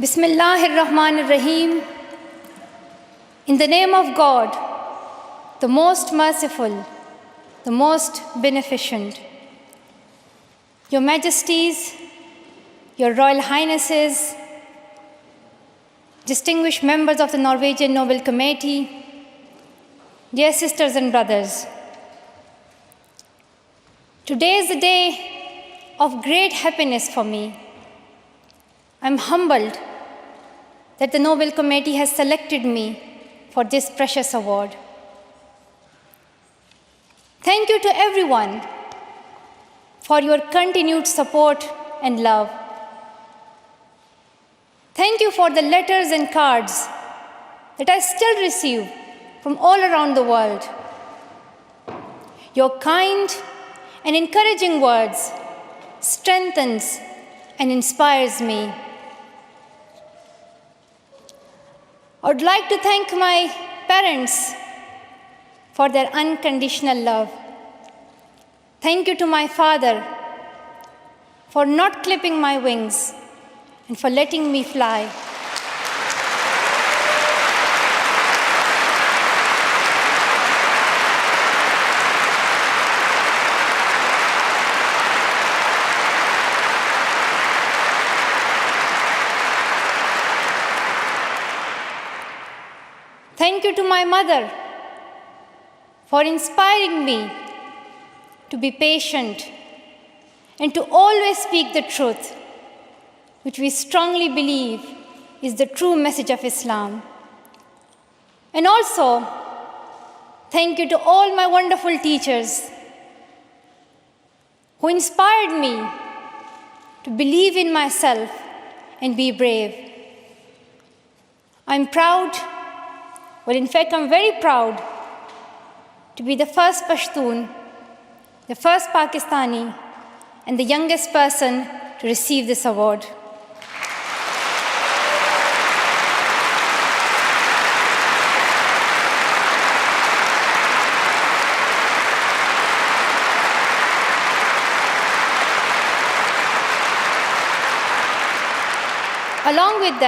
Bismillahir-Rahmanir-Rahim. In the name of God, the most merciful, the most beneficent. Your Majesties, Your Royal Highnesses, distinguished members of the Norwegian Nobel Committee, dear sisters and brothers, today is a day of great happiness for me. I'm humbled that the Nobel Committee has selected me for this precious award. Thank you to everyone for your continued support and love. Thank you for the letters and cards that I still receive from all around the world. Your kind and encouraging words strengthens and inspires me. I would like to thank my parents for their unconditional love. Thank you to my father for not clipping my wings and for letting me fly. Thank you to my mother for inspiring me to be patient and to always speak the truth, which we strongly believe is the true message of Islam. And also, thank you to all my wonderful teachers who inspired me to believe in myself and be brave. I'm proud. Well, in fact, I'm very proud to be the first Pashtun, the first Pakistani, and the youngest person to receive this award. Along with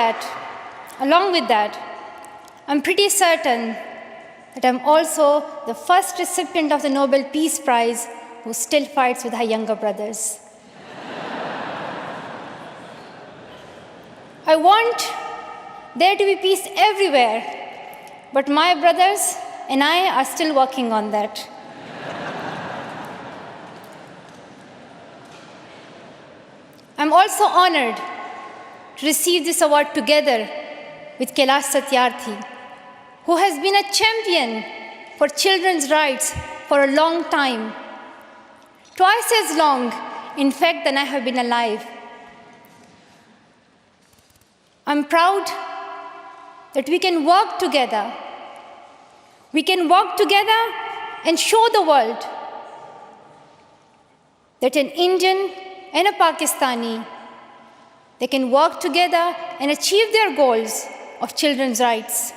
that, I'm pretty certain that I'm also the first recipient of the Nobel Peace Prize who still fights with her younger brothers. I want there to be peace everywhere, but my brothers and I are still working on that. I'm also honored to receive this award together with Kailash Satyarthi, who has been a champion for children's rights for a long time, twice as long, in fact, than I have been alive. I'm proud that we can work together. We can work together and show the world that an Indian and a Pakistani, they can work together and achieve their goals of children's rights.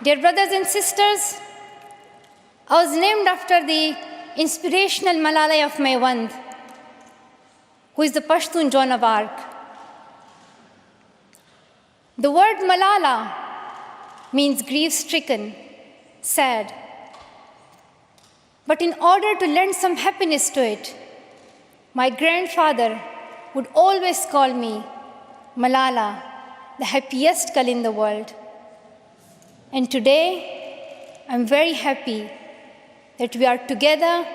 Dear brothers and sisters, I was named after the inspirational MALALA of Maiwand, who is the Pashtun Joan of Arc. The word MALALA means grief-stricken, sad. But in order to lend some happiness to it, my grandfather would always call me Malala, the happiest girl in the world. And today, I'm very happy that we are together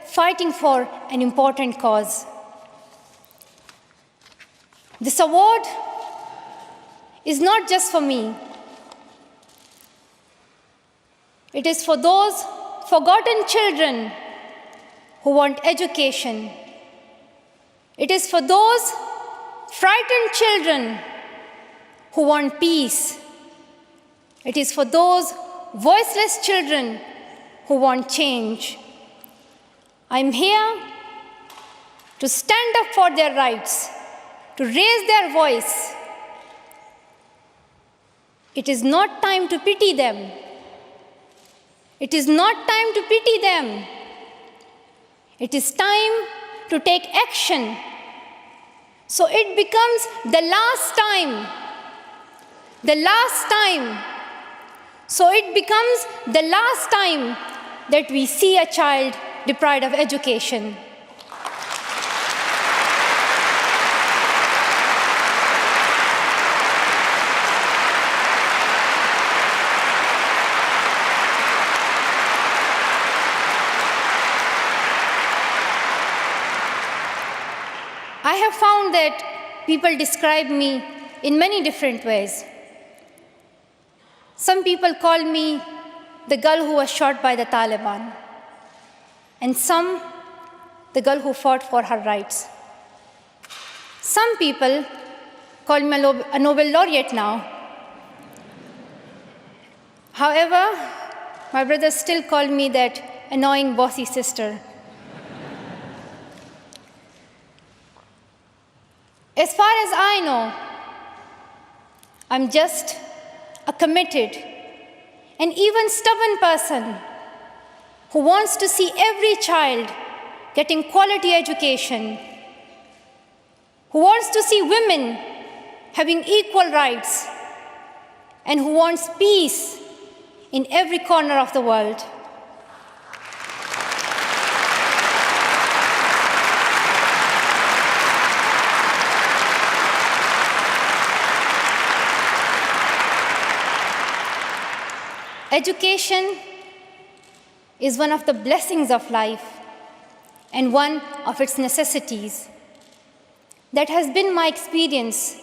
fighting for an important cause. This award is not just for me. It is for those forgotten children who want education. It is for those frightened children who want peace. It is for those voiceless children who want change. I'm here to stand up for their rights, to raise their voice, It is not time to pity them. It is not time to pity them. It is time to take action. So it becomes the last time. The last time. So it becomes the last time that we see a child deprived of education. I have found that people describe me in many different ways. Some people call me the girl who was shot by the Taliban, and some the girl who fought for her rights. Some people call me a Nobel laureate now. However, my brothers still call me that annoying bossy sister. As far as I know, I'm just a committed and even stubborn person who wants to see every child getting quality education, who wants to see women having equal rights, and who wants peace in every corner of the world. Education is one of the blessings of life and one of its necessities. That has been my experience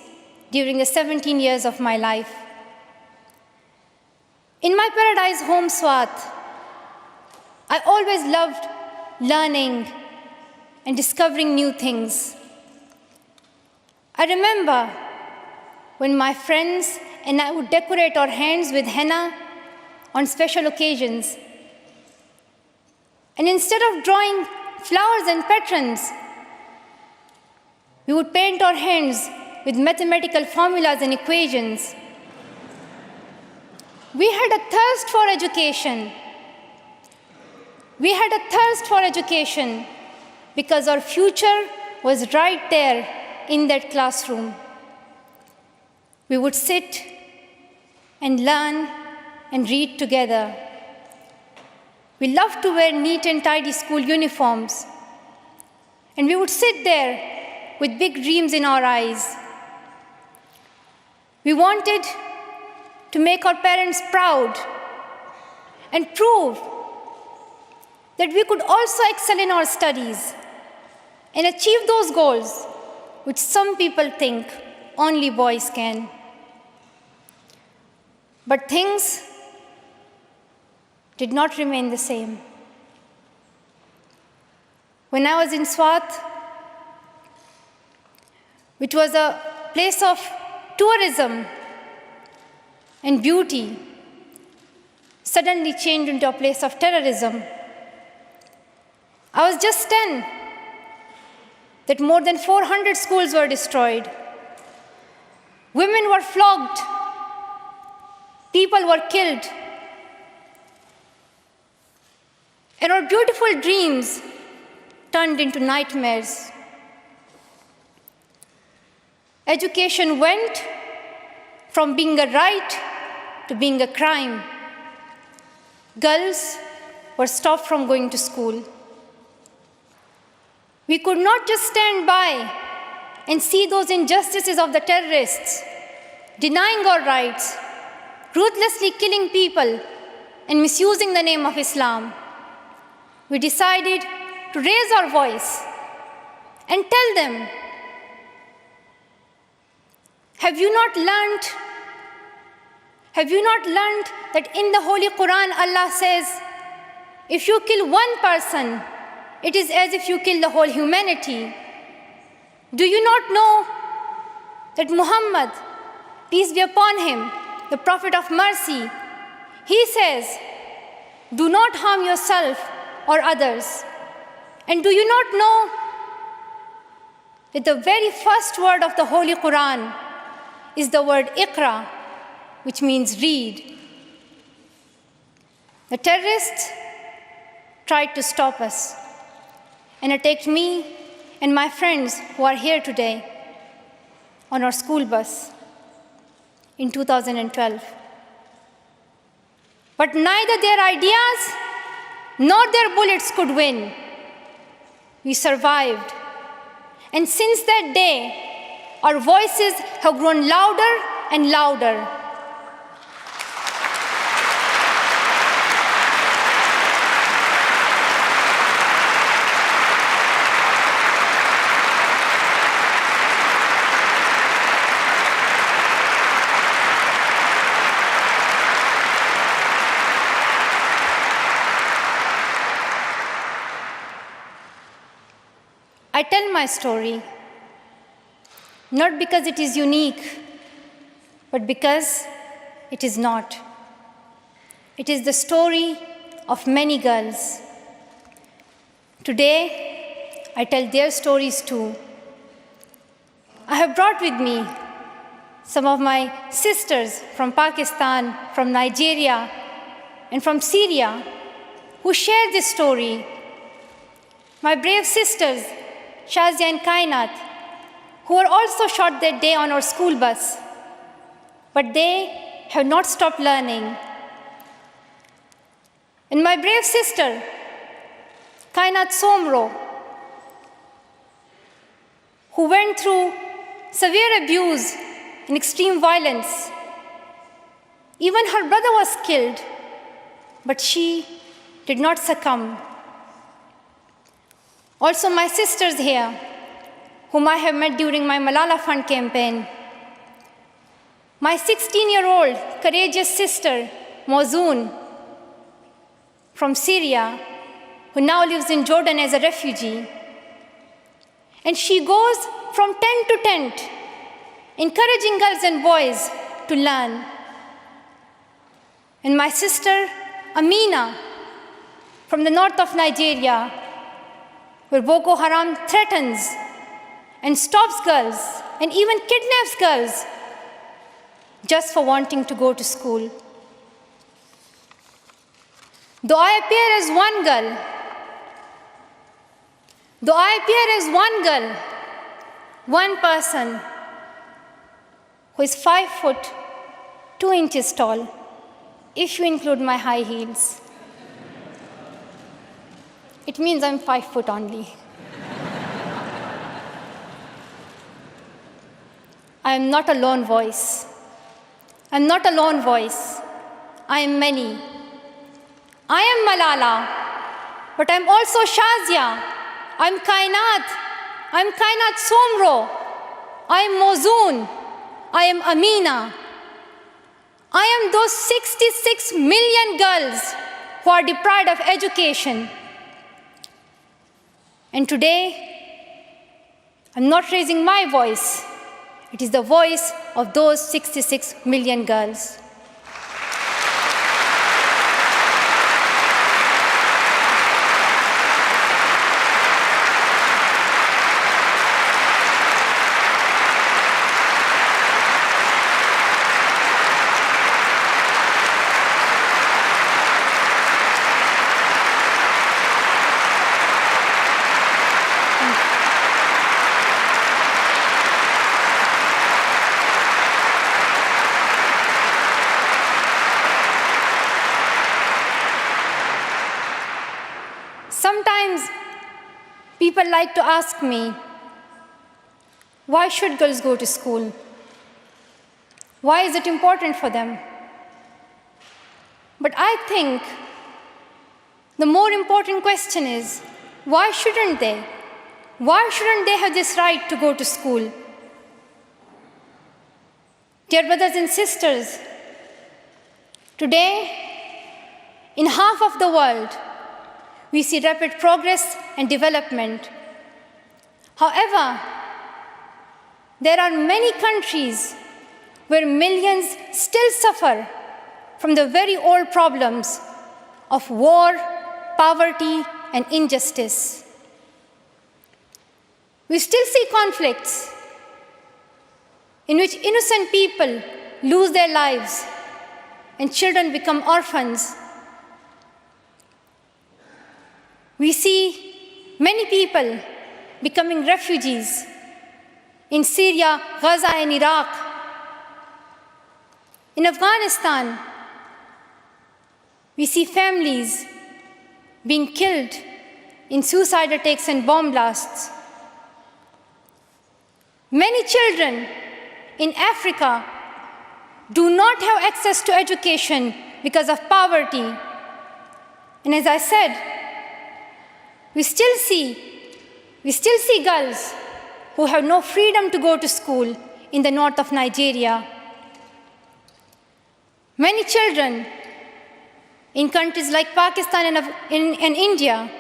during the 17 years of my life. In my paradise home, Swat, I always loved learning and discovering new things. I remember when my friends and I would decorate our hands with henna on special occasions. And instead of drawing flowers and patrons, we would paint our hands with mathematical formulas and equations. We had a thirst for education. We had a thirst for education because our future was right there in that classroom. We would sit and learn and read together. We loved to wear neat and tidy school uniforms. And we would sit there with big dreams in our eyes. We wanted to make our parents proud and prove that we could also excel in our studies and achieve those goals which some people think only boys can. But things did not remain the same. When I was in Swat, which was a place of tourism and beauty, suddenly changed into a place of terrorism. I was just 10, that more than 400 schools were destroyed. Women were flogged. People were killed. And our beautiful dreams turned into nightmares. Education went from being a right to being a crime. Girls were stopped from going to school. We could not just stand by and see those injustices of the terrorists, denying our rights, ruthlessly killing people, and misusing the name of Islam. We decided to raise our voice and tell them, have you not learned that in the Holy Quran Allah says, if you kill one person, it is as if you kill the whole humanity? Do you not know that Muhammad, peace be upon him, the Prophet of mercy, he says, do not harm yourself or others. And do you not know that the very first word of the Holy Quran is the word Iqra, which means read. The terrorists tried to stop us and attacked me and my friends who are here today on our school bus in 2012. But neither their ideas nor their bullets could win. We survived. And since that day, our voices have grown louder and louder. I tell my story, not because it is unique, but because it is not. It is the story of many girls. Today, I tell their stories too. I have brought with me some of my sisters from Pakistan, from Nigeria, and from Syria, who share this story. My brave sisters, Shazia and Kainat, who were also shot that day on our school bus. But they have not stopped learning. And my brave sister, Kainat Somro, who went through severe abuse and extreme violence. Even her brother was killed, but she did not succumb. Also my sisters here, whom I have met during my Malala Fund campaign. My 16-year-old courageous sister, Mozoon, from Syria, who now lives in Jordan as a refugee. And she goes from tent to tent, encouraging girls and boys to learn. And my sister, Amina, from the north of Nigeria, where Boko Haram threatens and stops girls and even kidnaps girls just for wanting to go to school. Though I appear as one girl, one person who is 5 foot 2 inches tall, if you include my high heels, it means I'm 5 foot only. I am not a lone voice. I'm not a lone voice. I am many. I am Malala, but I'm also Shazia. I'm Kainat. I'm Kainat Somro. I am Mozoon. I am Amina. I am those 66 million girls who are deprived of education. And today, I'm not raising my voice. It is the voice of those 66 million girls. Sometimes people like to ask me, why should girls go to school? Why is it important for them? But I think the more important question is, why shouldn't they? Why shouldn't they have this right to go to school? Dear brothers and sisters, today, in half of the world, we see rapid progress and development. However, there are many countries where millions still suffer from the very old problems of war, poverty, and injustice. We still see conflicts in which innocent people lose their lives and children become orphans. We see many people becoming refugees in Syria, Gaza, and Iraq. In Afghanistan, we see families being killed in suicide attacks and bomb blasts. Many children in Africa do not have access to education because of poverty. And as I said, we still see girls who have no freedom to go to school in the north of Nigeria. Many children in countries like Pakistan and India,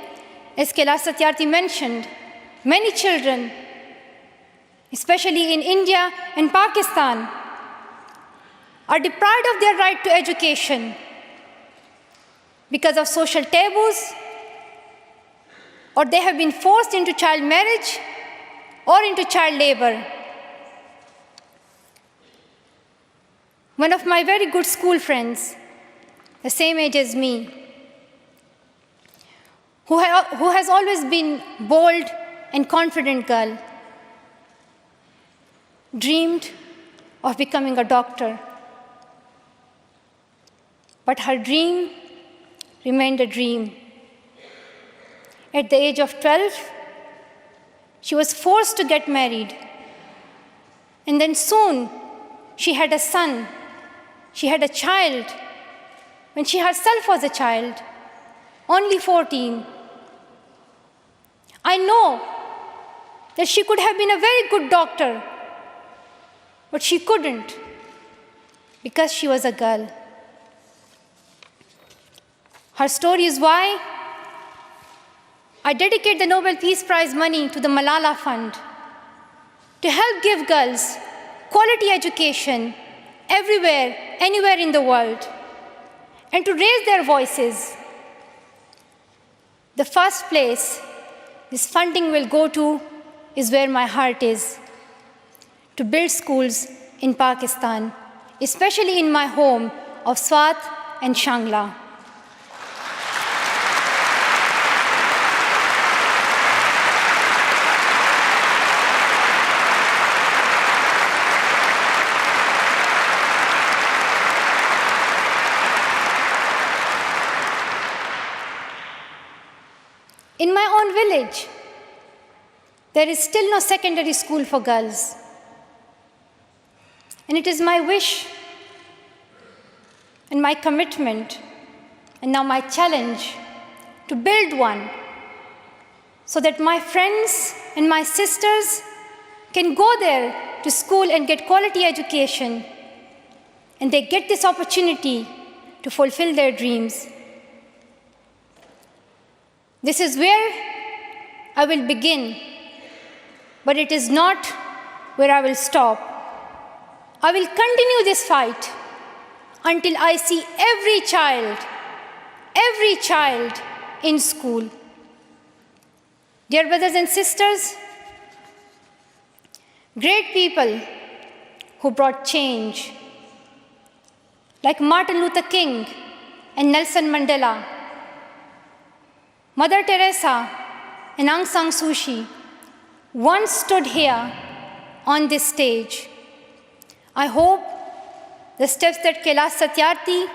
as Kailash Satyarthi mentioned, many children, especially in India and Pakistan, are deprived of their right to education because of social taboos, or they have been forced into child marriage or into child labor. One of my very good school friends, the same age as me, who has always been bold and confident girl, dreamed of becoming a doctor. But her dream remained a dream. At the age of 12, she was forced to get married. And then soon, she had a son. She had a child when she herself was a child, only 14. I know that she could have been a very good doctor, but she couldn't because she was a girl. Her story is why I dedicate the Nobel Peace Prize money to the MALALA Fund to help give girls quality education everywhere, anywhere in the world, and to raise their voices. The first place this funding will go to is where my heart is, to build schools in Pakistan, especially in my home of Swat and Shangla. In my own village, there is still no secondary school for girls. And it is my wish and my commitment, and now my challenge, to build one so that my friends and my sisters can go there to school and get quality education, and they get this opportunity to fulfill their dreams. This is where I will begin, but it is not where I will stop. I will continue this fight until I see every child in school. Dear brothers and sisters, great people who brought change, like Martin Luther King and Nelson Mandela, Mother Teresa and Aung San Suu Kyi, once stood here on this stage. I hope the steps that Kailash Satyarthi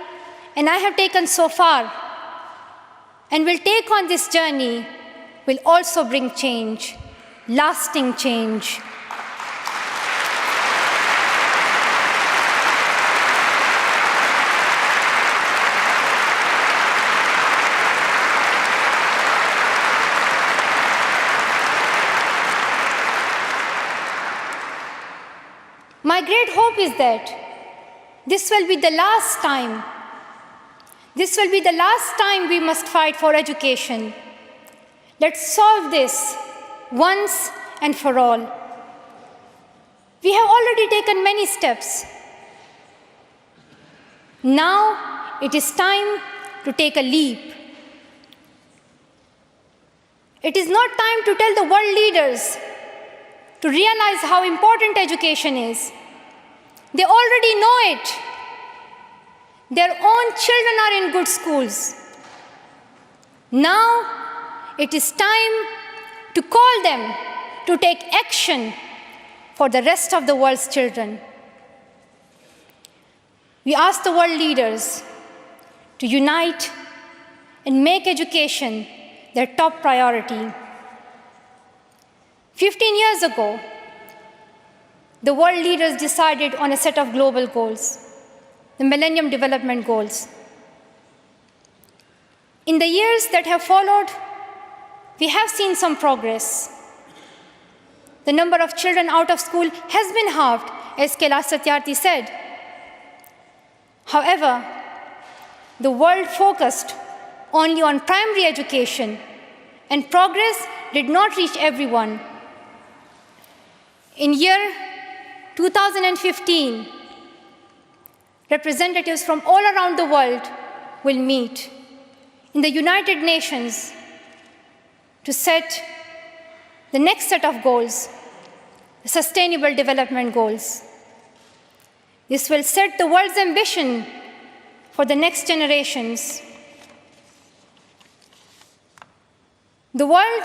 and I have taken so far and will take on this journey will also bring change, lasting change. My great hope is that this will be the last time. This will be the last time we must fight for education. Let's solve this once and for all. We have already taken many steps. Now it is time to take a leap. It is not time to tell the world leaders to realize how important education is. They already know it. Their own children are in good schools. Now it is time to call them to take action for the rest of the world's children. We ask the world leaders to unite and make education their top priority. 15 years ago, the world leaders decided on a set of global goals, the Millennium Development Goals. In the years that have followed, we have seen some progress. The number of children out of school has been halved, as Kailash Satyarthi said. However, the world focused only on primary education, and progress did not reach everyone. In year 2015, representatives from all around the world will meet in the United Nations to set the next set of goals, the Sustainable Development Goals. This will set the world's ambition for the next generations. The world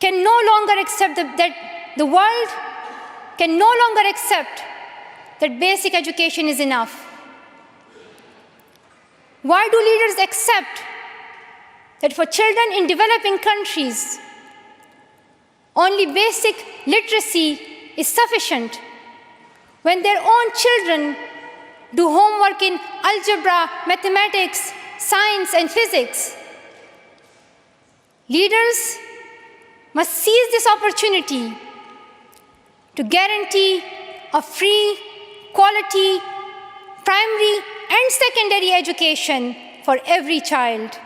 can no longer accept that basic education is enough. Why do leaders accept that for children in developing countries, only basic literacy is sufficient when their own children do homework in algebra, mathematics, science, and physics? Leaders must seize this opportunity to guarantee a free, quality, primary and secondary education for every child.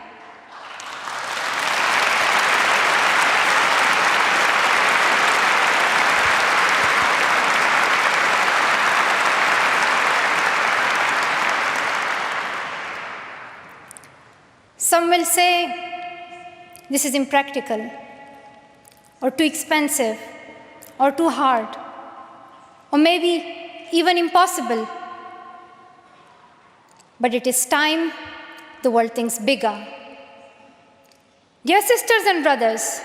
Some will say this is impractical, or too expensive, or too hard, or maybe even impossible. But it is time the world thinks bigger. Dear sisters and brothers,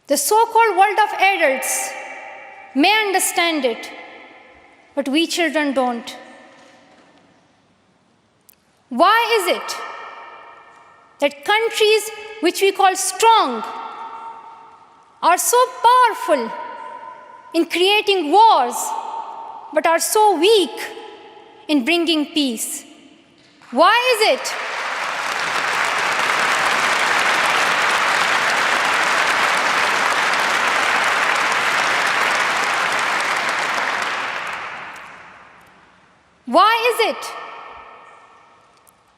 the so-called world of adults may understand it, but we children don't. Why is it that countries which we call strong are so powerful in creating wars, but are so weak in bringing peace? Why is it? Why is it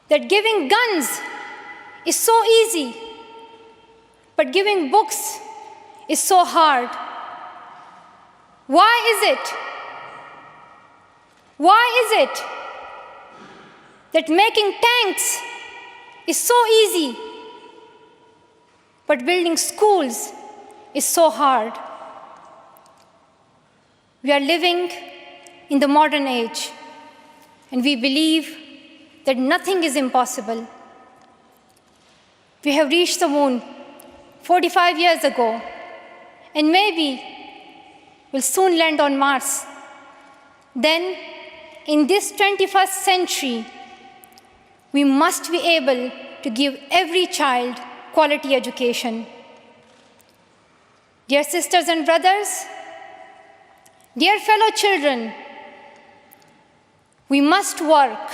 that giving guns is so easy, but giving books is so hard? Why is it? Why is it that making tanks is so easy, but building schools is so hard? We are living in the modern age, and we believe that nothing is impossible. We have reached the moon 45 years ago, and maybe we'll soon land on Mars. Then, in this 21st century, we must be able to give every child quality education. Dear sisters and brothers, dear fellow children, we must work,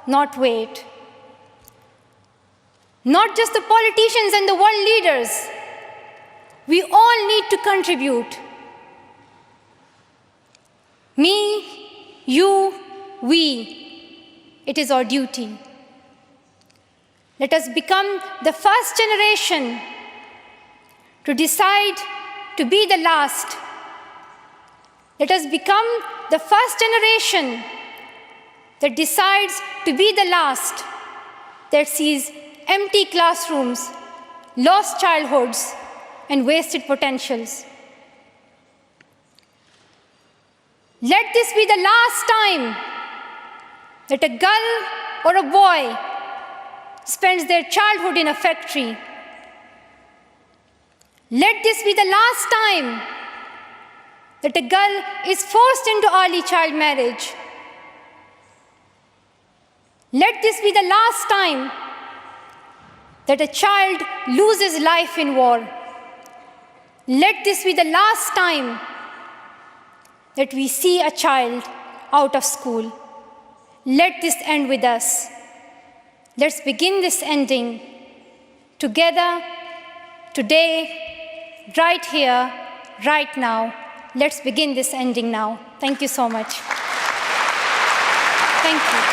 not wait. Not just the politicians and the world leaders. We all need to contribute. Me, you, we. It is our duty. Let us become the first generation to decide to be the last. Let us become the first generation that decides to be the last, that sees empty classrooms, lost childhoods, and wasted potentials. Let this be the last time that a girl or a boy spends their childhood in a factory. Let this be the last time that a girl is forced into early child marriage. Let this be the last time that a child loses life in war. Let this be the last time that we see a child out of school. Let this end with us. Let's begin this ending together, today, right here, right now. Let's begin this ending now. Thank you so much. Thank you.